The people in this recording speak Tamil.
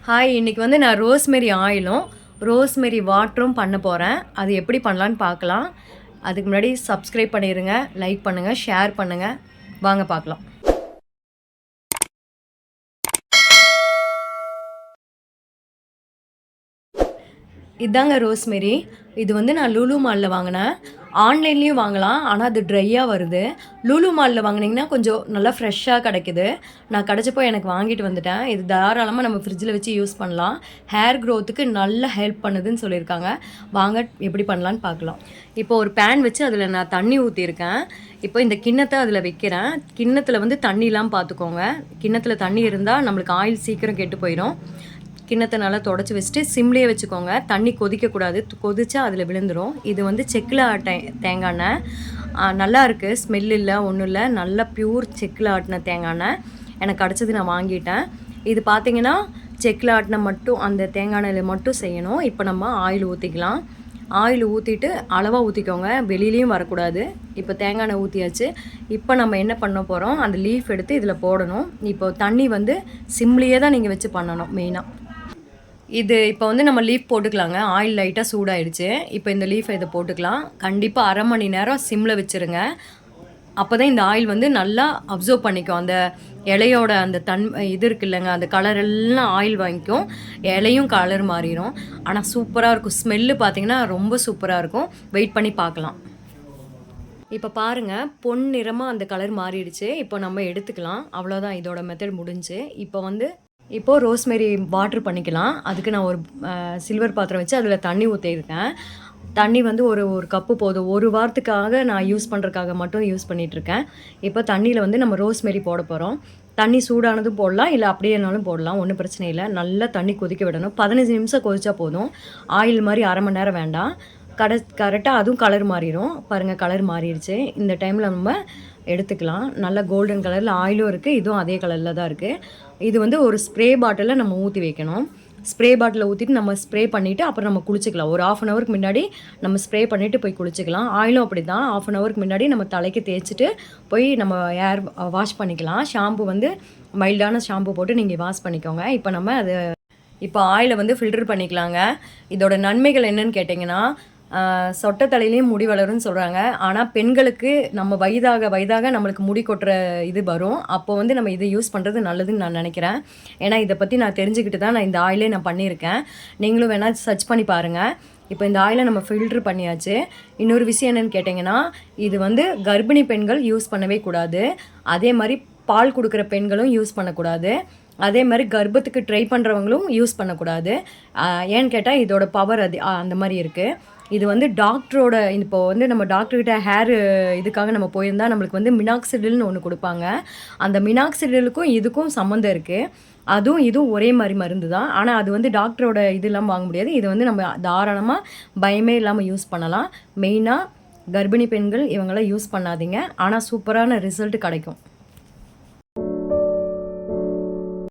ஹாய், இன்னைக்கு வந்து நான் ரோஸ்மெரி ஆயிலும், ரோஸ்மெரி வாட்டரும் பண்ண போறேன். அது எப்படி பண்ணலான்னு பார்க்கலாம். அதுக்கு முன்னாடி சப்ஸ்கிரைப் பண்ணிருங்க, லைக் பண்ணுங்க, ஷேர் பண்ணுங்க. வாங்க பார்க்கலாம். இதாங்க ரோஸ்மெரி. இது வந்து நான் லூலு மால்ல வாங்கினேன். ஆன்லைன்லேயும் வாங்கலாம், ஆனால் அது ட்ரையாக வருது. லூலு மாலில் வாங்கினீங்கன்னா கொஞ்சம் நல்லா ஃப்ரெஷ்ஷாக கிடைக்குது. நான் கிடச்சப்போ எனக்கு வாங்கிட்டு வந்துட்டேன். இது தாராளமாக நம்ம ஃப்ரிட்ஜில் வச்சு யூஸ் பண்ணலாம். ஹேர் க்ரோத்துக்கு நல்ல ஹெல்ப் பண்ணுதுன்னு சொல்லியிருக்காங்க. வாங்க எப்படி பண்ணலான்னு பார்க்கலாம். இப்போ ஒரு பேன் வச்சு அதில் நான் தண்ணி ஊற்றிருக்கேன். இப்போ இந்த கிண்ணத்தை அதில் வைக்கிறேன். கிண்ணத்தில் வந்து தண்ணிலாம் பார்த்துக்கோங்க. கிண்ணத்தில் தண்ணி இருந்தால் நம்மளுக்கு ஆயில் சீக்கிரம் கெட்டு போயிடும். கிண்ணத்தை நல்லா தொடச்சி வச்சுட்டு சிம்லேயே வச்சுக்கோங்க. தண்ணி கொதிக்கக்கூடாது, கொதிச்சா அதில் விழுந்துடும். இது வந்து செக்கில் தேங்காய் எண்ணெய். நல்லா இருக்குது, ஸ்மெல் இல்லை, ஒன்றும் இல்லை. நல்லா ப்யூர் செக்கில் ஆட்டின தேங்காய் எண்ணெய் எனக்கு கிடச்சது, நான் வாங்கிட்டேன். இது பார்த்திங்கன்னா செக்கில் ஆட்டின மட்டும் அந்த தேங்காய் எண்ணெயில் மட்டும் செய்யணும். இப்போ நம்ம ஆயில் ஊற்றிக்கலாம். ஆயில் ஊற்றிட்டு அளவாக ஊற்றிக்கோங்க, வெளியிலையும் வரக்கூடாது. இப்போ தேங்காய் எண்ணெய் ஊற்றியாச்சு. இப்போ நம்ம என்ன பண்ண போகிறோம், அந்த லீஃப் எடுத்து இதில் போடணும். இப்போ தண்ணி வந்து சிம்லேயே தான் நீங்கள் வச்சு பண்ணணும் மெயினாக. இது இப்போ வந்து நம்ம லீஃப் போட்டுக்கலாங்க. ஆயில் லைட்டாக சூடாயிடுச்சு. இப்போ இந்த லீஃபை இதை போட்டுக்கலாம். கண்டிப்பாக அரை மணி நேரம் சிம்மில் வச்சுருங்க. அப்போ தான் இந்த ஆயில் வந்து நல்லா அப்சர்வ் பண்ணிக்கும். அந்த இலையோட அந்த இது இருக்குது இல்லைங்க, அந்த கலர் எல்லாம் ஆயில் வாங்கிக்கும். இலையும் கலர் மாறிடும். ஆனால் சூப்பராக இருக்கும். ஸ்மெல்லு பார்த்திங்கன்னா ரொம்ப சூப்பராக இருக்கும். வெயிட் பண்ணி பார்க்கலாம். இப்போ பாருங்கள், பொன் நிறமாக அந்த கலர் மாறிடுச்சு. இப்போ நம்ம எடுத்துக்கலாம். அவ்வளோதான், இதோட மெத்தட் முடிஞ்சு. இப்போது ரோஸ்மெரி வாட்ரு பண்ணிக்கலாம். அதுக்கு நான் ஒரு சில்வர் பாத்திரம் வச்சு அதில் தண்ணி ஊற்றிருக்கேன். தண்ணி வந்து ஒரு கப்பு போதும். ஒரு வாரத்துக்காக நான் யூஸ் பண்ணுறதுக்காக மட்டும் யூஸ் பண்ணிகிட்ருக்கேன். இப்போ தண்ணியில் வந்து நம்ம ரோஸ்மெரி போட போகிறோம். தண்ணி சூடானதும் போடலாம், இல்லை அப்படியேனாலும் போடலாம், ஒன்றும் பிரச்சனை இல்லை. நல்லா தண்ணி கொதிக்க விடணும். 15 நிமிஷம் கொதிச்சா போதும். ஆயில் மாதிரி அரை மணி நேரம் வேண்டாம். கரெக்டாக அதுவும் கலர் மாறிடும். பாருங்கள், கலர் மாறிடுச்சு. இந்த டைமில் நம்ம எடுத்துக்கலாம். நல்ல கோல்டன் கலரில் ஆயிலும் இருக்குது, இதுவும் அதே கலரில் தான் இருக்குது. இது வந்து ஒரு ஸ்ப்ரே பாட்டிலில் நம்ம ஊற்றி வைக்கணும். ஸ்ப்ரே பாட்டிலில் ஊற்றிட்டு நம்ம ஸ்ப்ரே பண்ணிவிட்டு அப்புறம் நம்ம குளிச்சிக்கலாம். ஒரு 1/2 ஹவருக்கு முன்னாடி நம்ம ஸ்ப்ரே பண்ணிவிட்டு போய் குளிச்சிக்கலாம். ஆயிலும் அப்படி தான், 1/2 ஹவருக்கு முன்னாடி நம்ம தலைக்கு தேய்ச்சிட்டு போய் நம்ம ஹேர் வாஷ் பண்ணிக்கலாம். ஷாம்பு வந்து மைல்டான ஷாம்பு போட்டு நீங்கள் வாஷ் பண்ணிக்கோங்க. இப்போ ஆயிலை வந்து ஃபில்டர் பண்ணிக்கலாங்க. இதோட நன்மைகள் என்னன்னு கேட்டிங்கன்னா, சொட்ட தலையிலையும் முடி வளரும்னு சொல்கிறாங்க. ஆனால் பெண்களுக்கு நம்ம வயதாக நம்மளுக்கு முடி கொட்டுற இது வரும். அப்போ வந்து நம்ம இதை யூஸ் பண்ணுறது நல்லதுன்னு நான் நினைக்கிறேன். ஏன்னா இதை பற்றி நான் தெரிஞ்சுக்கிட்டு தான் நான் இந்த ஆயிலே நான் பண்ணியிருக்கேன். நீங்களும் வேணால் சர்ச் பண்ணி பாருங்கள். இப்போ இந்த ஆயிலை நம்ம ஃபில்ட்ரு பண்ணியாச்சு. இன்னொரு விஷயம் என்னென்னு கேட்டிங்கன்னா, இது வந்து கர்ப்பிணி பெண்கள் யூஸ் பண்ணவே கூடாது. அதே மாதிரி பால் கொடுக்குற பெண்களும் யூஸ் பண்ணக்கூடாது. அதே மாதிரி கர்ப்பத்துக்கு ட்ரை பண்ணுறவங்களும் யூஸ் பண்ணக்கூடாது. ஏன்னு கேட்டால் இதோட பவர் அந்த மாதிரி இருக்குது. இது வந்து டாக்டரோட, இப்போ வந்து நம்ம டாக்டர்கிட்ட ஹேர் இதுக்காக நம்ம போயிருந்தால் நம்மளுக்கு வந்து மினாக்சிடில்னு ஒன்று கொடுப்பாங்க. அந்த மினாக்சிடிலுக்கும் இதுக்கும் சம்மந்தம் இருக்குது. இதுவும் ஒரே மாதிரி மருந்து தான். ஆனால் அது வந்து டாக்டரோட இது இல்லாமல் வாங்க முடியாது. இது வந்து நம்ம தாராளமாக பயமே இல்லாமல் யூஸ் பண்ணலாம். மெயினாக கர்ப்பிணி பெண்கள் இவங்களாம் யூஸ் பண்ணாதீங்க. ஆனால் சூப்பரான ரிசல்ட் கிடைக்கும்.